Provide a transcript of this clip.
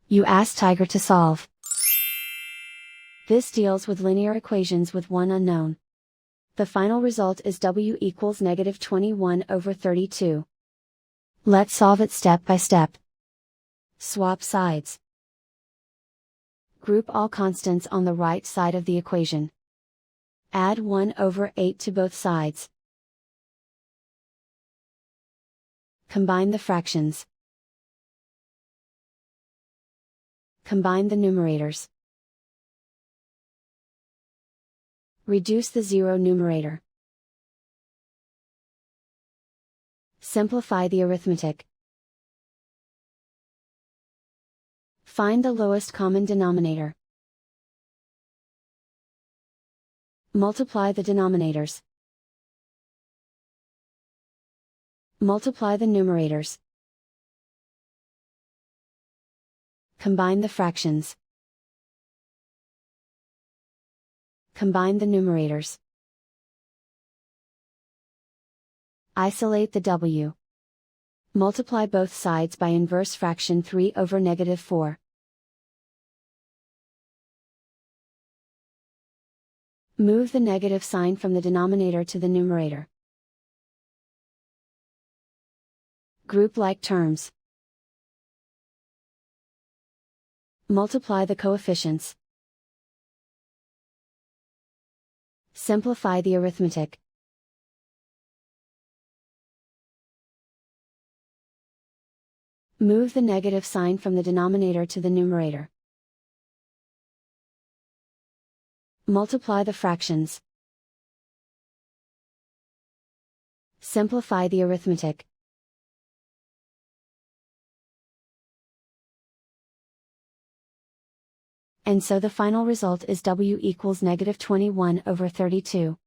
You ask Tiger to solve. This deals with linear equations with one unknown. The final result is w equals negative 21/32. Let's solve it step by step. Swap sides. Group all constants on the right side of the equation. Add 1/8 to both sides. Combine the fractions. Combine the numerators. Reduce the zero numerator. Simplify the arithmetic. Find the lowest common denominator. Multiply the denominators. Multiply the numerators. Combine the fractions. Combine the numerators. Isolate the w. Multiply both sides by inverse fraction 3/4. Move the negative sign from the denominator to the numerator. Group like terms. Multiply the coefficients. Simplify the arithmetic. Move the negative sign from the denominator to the numerator. Multiply the fractions. Simplify the arithmetic. And so the final result is w equals negative 21/32.